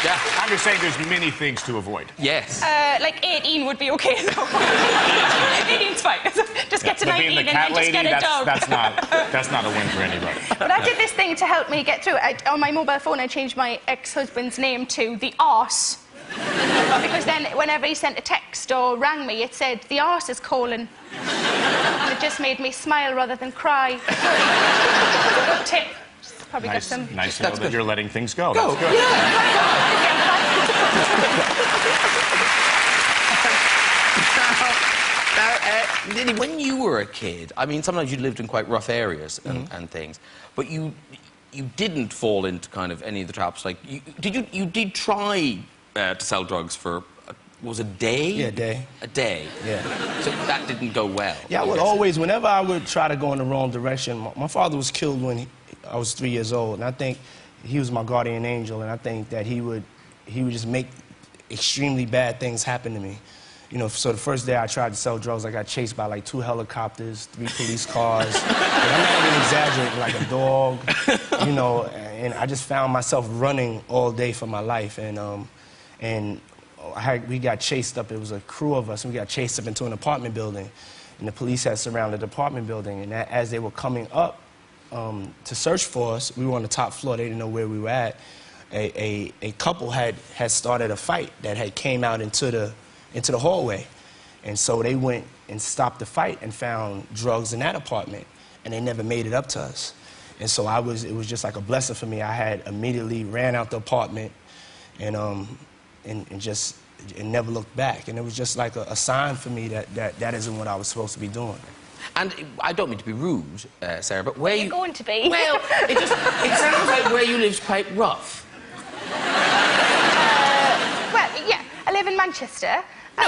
Yeah. I'm just saying there's many things to avoid. Yes. Like 18 would be okay, though. 18's fine. Just get to 19 and then just get a dog. That's not a win for anybody. But I did this thing to help me get through it. On my mobile phone, I changed my ex-husband's name to the Arse. Because then, whenever he sent a text or rang me, it said, the arse is calling. And it just made me smile rather than cry. Good tip. Probably got some... Nice to know that you're letting things go. Go. That's good. Now, Diddy, when you were a kid, I mean, sometimes you lived in quite rough areas and things, but you didn't fall into kind of any of the traps. Like, you did try to sell drugs for, was it a day? Yeah, a day. A day? Yeah. So that didn't go well? Yeah, I would always, whenever I would try to go in the wrong direction, my father was killed when I was 3 years old, and I think he was my guardian angel, and I think that he would just make extremely bad things happen to me. You know, so the first day I tried to sell drugs, I got chased by like 2 helicopters, 3 police cars. And I'm not even exaggerating, like a dog, you know, and I just found myself running all day for my life, and we got chased up. It was a crew of us, and we got chased up into an apartment building, and the police had surrounded the apartment building, and as they were coming up to search for us, we were on the top floor, they didn't know where we were at. A couple had started a fight that had came out into the hallway, and so they went and stopped the fight and found drugs in that apartment, and they never made it up to us. And so it was just like a blessing for me. I had immediately ran out the apartment and never looked back. And it was just like a sign for me that isn't what I was supposed to be doing. And I don't mean to be rude, Sarah, but where You're going to be. Well, it sounds like where you live's quite rough. Well, yeah, I live in Manchester. No,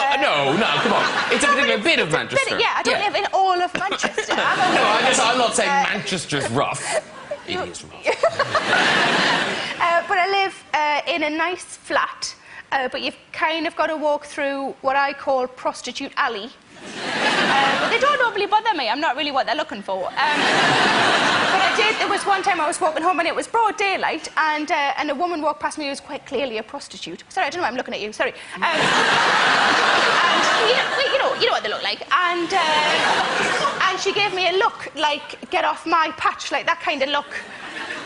come on. It's a particular bit of Manchester. Yeah, I don't live in all of Manchester. I'm not saying Manchester's rough. It is rough. But I live in a nice flat, but you've kind of got to walk through what I call prostitute alley. But they don't normally bother me. I'm not really what they're looking for. But there was one time I was walking home and it was broad daylight, and a woman walked past me who was quite clearly a prostitute. Sorry, I don't know why I'm looking at you. Sorry. And you know what they look like. And she gave me a look like, get off my patch, like that kind of look.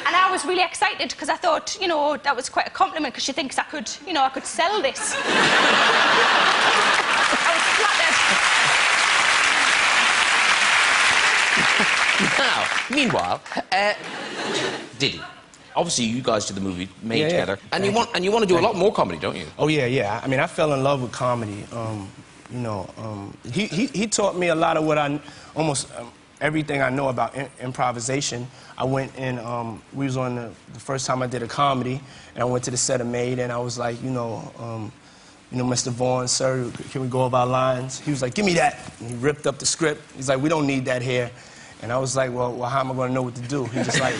And I was really excited because I thought, you know, that was quite a compliment because she thinks I could sell this. I was flattered. Now, meanwhile, Diddy. Obviously, you guys did the movie Made together, and you want to do a lot more comedy, don't you? Oh yeah. I mean, I fell in love with comedy. He taught me a lot of what almost everything I know about improvisation. I went and we was on the first time I did a comedy, and I went to the set of Made, and I was like, Mr. Vaughn, sir, can we go over our lines? He was like, give me that. And he ripped up the script. He's like, we don't need that here. And I was like, well, how am I going to know what to do? He was like,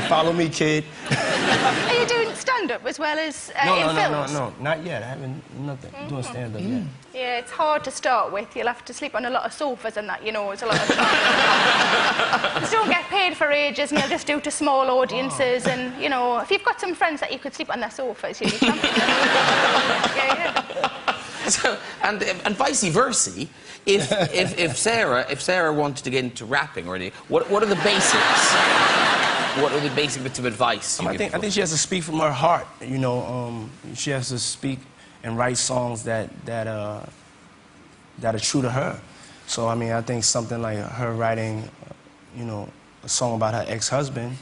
follow me, kid. Are you doing stand-up as well as in films? No, not yet. I haven't doing stand-up yet. Yeah, it's hard to start with. You'll have to sleep on a lot of sofas and that, it's a lot of fun. You don't get paid for ages, and you'll just do to small audiences, and, if you've got some friends that you could sleep on their sofas, you'll be champion. Yeah. So, and vice versa, if Sarah wanted to get into rapping or anything, what are the basics? What are the basic bits of advice? I think she has to speak from her heart. She has to speak and write songs that are true to her. So I mean, I think something like her writing, a song about her ex-husband,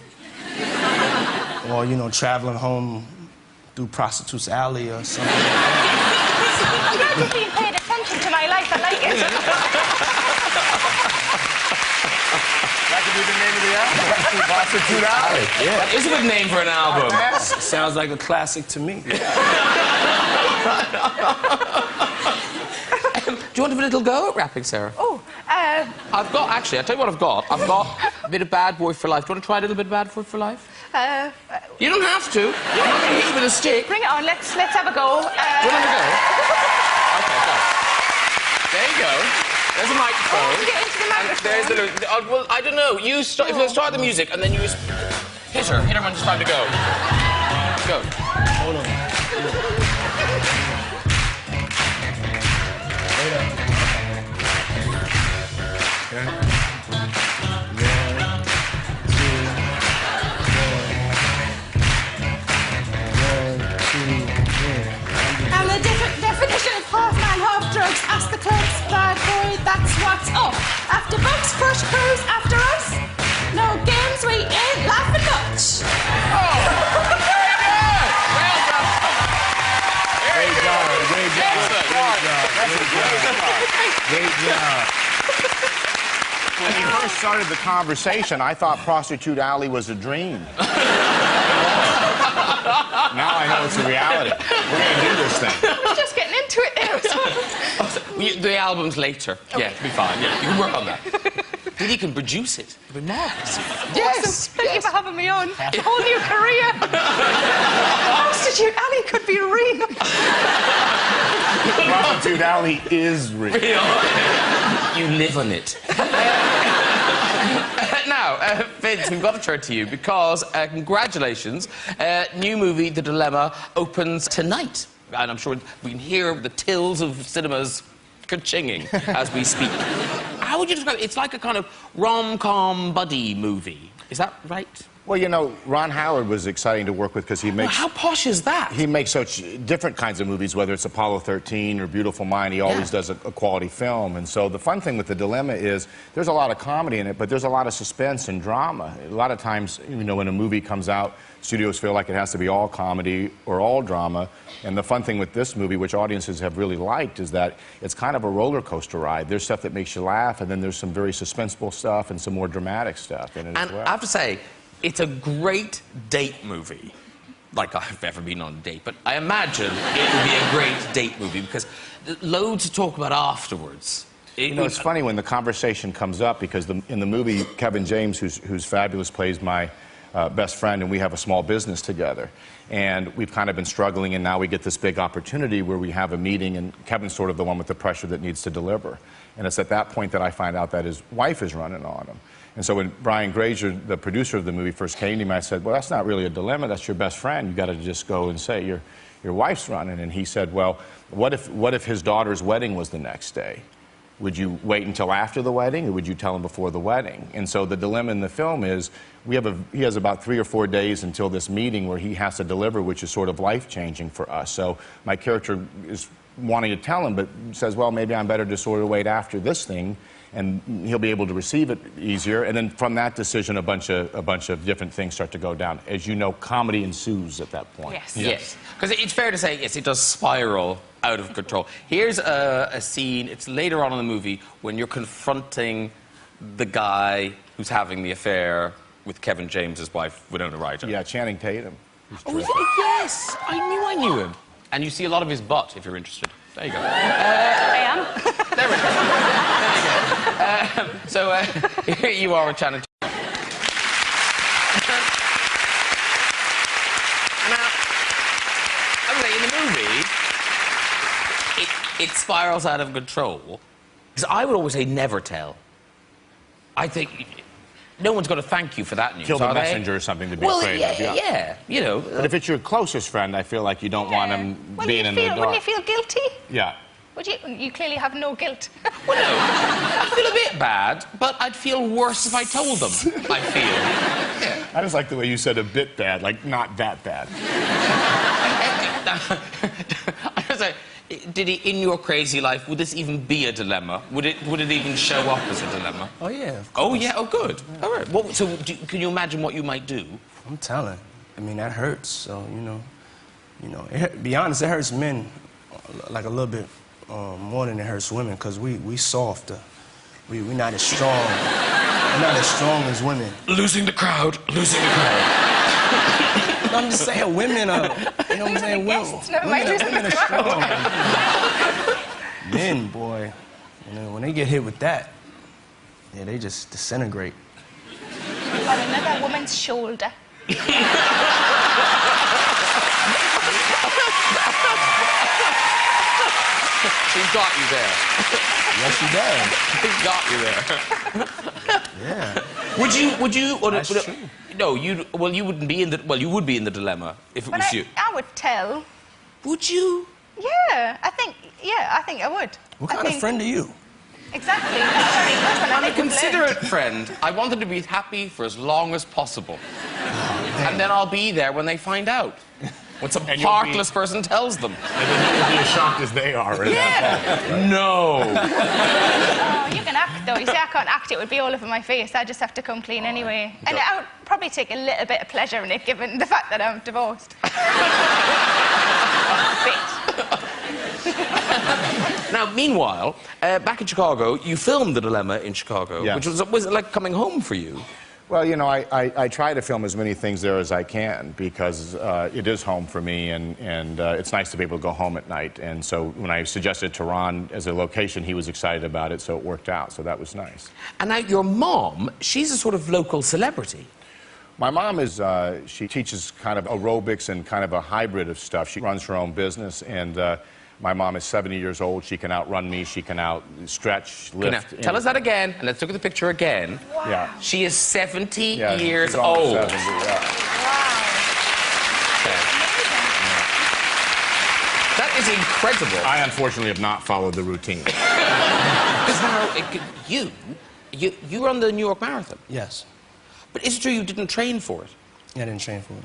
or traveling home through Prostitute's Alley or something like that. I'm glad you've been paying attention to my life. I like it. That could be the name of the album. Prostitute Alley. Yeah. That is a good name for an album. Sounds like a classic to me. Do you want to have a little go at rapping, Sarah? Oh, I've got, actually, I'll tell you what I've got. I've got a bit of Bad Boy for Life. Do you want to try a little bit of Bad Boy for Life? You don't have to. I'm not going to hit you with a stick. Bring it on. Let's have a go. Do you want to have a go? Okay, go. There you go. There's a microphone. Oh, get into the microphone. There's the... well, I don't know. If you start the music and then you hit her when it's time to go. Go. Hold on. fresh crews after us. No games, we ain't laughing much. Great job. When he first started the conversation, I thought Prostitute Alley was a dream. Now I know it's a reality. We're going to do this thing. We're just getting into it there. The album's later. Okay. Yeah, it'll be fine. Yeah, you can work on that. Diddy can produce it. It'll be marvellous. Yes. Awesome. Thank you for having me on. A whole new career. Prostitute Alley could be real. Prostitute Alley is real. You live on it. Now, Vince, we've got to turn to you because, congratulations, new movie, The Dilemma, opens tonight. And I'm sure we can hear the tills of cinemas ka-chinging as we speak. How would you describe it? It's like a kind of rom-com buddy movie. Is that right? Well, you know, Ron Howard was exciting to work with because he makes... Well, how posh is that? He makes such different kinds of movies, whether it's Apollo 13 or Beautiful Mind. He always does a quality film. And so the fun thing with The Dilemma is there's a lot of comedy in it, but there's a lot of suspense and drama. A lot of times, you know, when a movie comes out, studios feel like it has to be all comedy or all drama. And the fun thing with this movie, which audiences have really liked, is that it's kind of a roller coaster ride. There's stuff that makes you laugh, and then there's some very suspenseful stuff and some more dramatic stuff in it as well. I have to say, it's a great date movie. Like I've ever been on a date, but I imagine it would be a great date movie because loads to talk about afterwards. You know, it's funny when the conversation comes up because in the movie, Kevin James, who's fabulous, plays my best friend, and we have a small business together. And we've kind of been struggling, and now we get this big opportunity where we have a meeting, and Kevin's sort of the one with the pressure that needs to deliver. And it's at that point that I find out that his wife is running on him. And so when Brian Grazer, the producer of the movie, first came to me, I said, well, that's not really a dilemma. That's your best friend. You got to just go and say your wife's running. And he said, well, what if his daughter's wedding was the next day? Would you wait until after the wedding, or would you tell him before the wedding? And so the dilemma in the film is he has about 3 or 4 days until this meeting where he has to deliver, which is sort of life-changing for us. So my character is wanting to tell him, but says, well, maybe I'm better to sort of wait after this thing, and he'll be able to receive it easier. And then from that decision, a bunch of different things start to go down. As you know, comedy ensues at that point. Yes. Because it's fair to say, yes, it does spiral out of control. Here's a scene, it's later on in the movie, when you're confronting the guy who's having the affair with Kevin James's wife, Winona Ryder. Yeah, Channing Tatum. Oh, yes! I knew him. And you see a lot of his butt, if you're interested. There you go. I am. There we go. So here you are with Channing Tatum. Now, I would say in the movie, it spirals out of control. Because I would always say never tell. I think no one's going to thank you for that news. Kill the messenger or something to be afraid of. Yeah, you know. But if it's your closest friend, I feel like you don't want him being in the dark. Wouldn't you feel guilty? Yeah. Would you? You clearly have no guilt. Well, no. I'd feel a bit bad, but I'd feel worse if I told them, I feel. Yeah. I just like the way you said a bit bad, like not that bad. I was like, Diddy, in your crazy life, would this even be a dilemma? Would it even show up as a dilemma? Oh, yeah. Oh, yeah? Oh, good. Yeah. All right. Well, so can you imagine what you might do? I'm telling. I mean, that hurts. So, be honest, it hurts men like a little bit more than it hurts women because we softer. We're not as strong. We're not as strong as women. Losing the crowd. No, I'm just saying, women are, you know what I'm saying? Women are strong. Men, boy, when they get hit with that, yeah, they just disintegrate. On another woman's shoulder. He got you there. Yes, he does. He got you there. Yeah. Would you? Or, That's true. No, you wouldn't be in the. Well, you would be in the dilemma if it was you. I would tell. Would you? Yeah, I think I would. What kind of friend are you? Exactly. I'm a considerate friend. I want them to be happy for as long as possible. And then I'll be there when they find out. When some And you'll heartless person tells them. And then you'll be as shocked as they are. Yeah. No. Oh, you can act, though. You say I can't act, it would be all over my face. I just have to come clean anyway. And I would probably take a little bit of pleasure in it, given the fact that I'm divorced. Now, meanwhile, back in Chicago, you filmed The Dilemma in Chicago, Yes. which was it like coming home for you? Well, you know, I try to film as many things there as I can because it is home for me, and it's nice to be able to go home at night. And so when I suggested Tehran as a location, he was excited about it, so it worked out. So that was nice. And now your mom, she's a sort of local celebrity. My mom is, she teaches kind of aerobics and kind of a hybrid of stuff. She runs her own business, and my mom is 70 years old. She can outrun me. She can outstretch, lift. Now, tell us that again, and let's look at the picture again. Wow. Yeah. She is 70 Yeah, years she's almost old. 70, yeah. Wow. Okay. Amazing. That is incredible. I unfortunately have not followed the routine. Because now, you run the New York Marathon. Yes. But is it true you didn't train for it? I didn't train for it.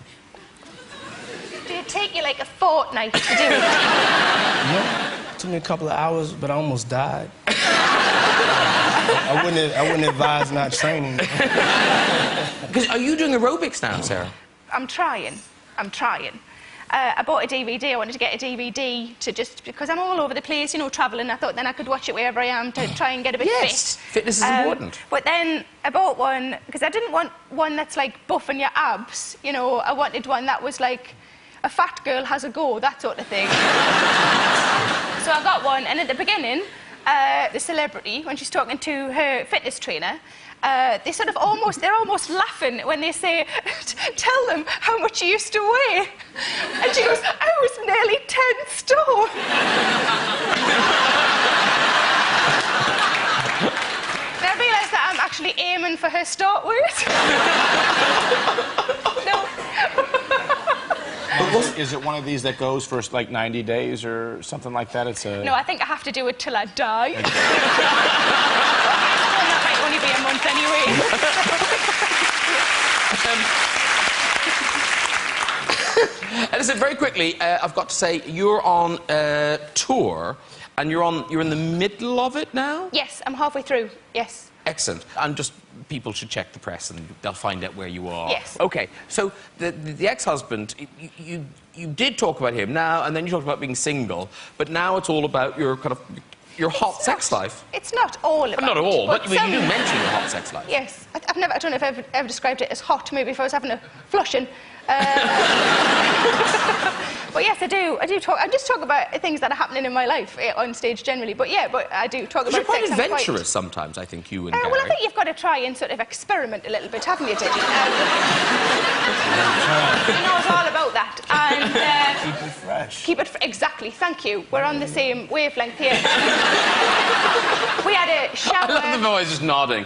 Did it take you like a fortnight to do it? No. It took me a couple of hours, but I almost died. I wouldn't advise not training. Because are you doing aerobics now, Sarah? I'm trying. I bought a DVD. I wanted to get a DVD to just... Because I'm all over the place, you know, travelling. I thought then I could watch it wherever I am to try and get a bit Yes, fit. fitness is important. But then I bought one, because I didn't want one that's, like, buffing your abs. You know, I wanted one that was, like, a fat girl has a go, that sort of thing. So I got one, and at the beginning, the celebrity, when she's talking to her fitness trainer, they're almost laughing when they say, tell them how much you used to weigh. And she goes, I was nearly 10 stone. Then I realised that I'm actually aiming for her start weight. No. Is it one of these that goes for like 90 days or something like that? It's a... No, I think I have to do it till I die. That might only be a month anyway. And listen, very quickly, I've got to say, you're on tour, and you're in the middle of it now? Yes, I'm halfway through, yes. Excellent. And just people should check the press and they'll find out where you are. Yes. Okay, so the ex-husband, you did talk about him now, and then you talked about being single, but now it's all about your kind of your hot sex life. It's not all about Not at all, but you some- do mention your hot sex life. Yes, I don't know if I've ever described it as hot, maybe if I was having a flushing. But yes, I do talk. I just talk about things that are happening in my life on stage generally. But yeah, I do talk about You're quite sex. I'm adventurous sometimes, I think, you and Gary. Well, I think you've got to try and sort of experiment a little bit, haven't you, Diddy? He knows all about that. And Keep it fresh. Exactly, thank you. We're on the same wavelength here. We had a shower. I love the boys just nodding.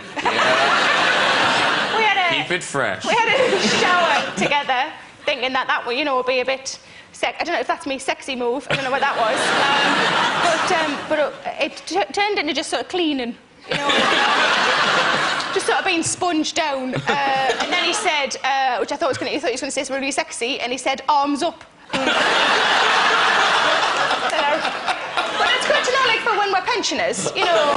Yeah. Keep it fresh. We had a shower together, thinking that would, you know, be a bit... I don't know if that's my sexy move. I don't know what that was. But it turned into just sort of cleaning, you know. Just sort of being sponged down. And then he said, which I thought he was going to say something really sexy, and he said, arms up. But it's good to know, like, for when we're pensioners, you know.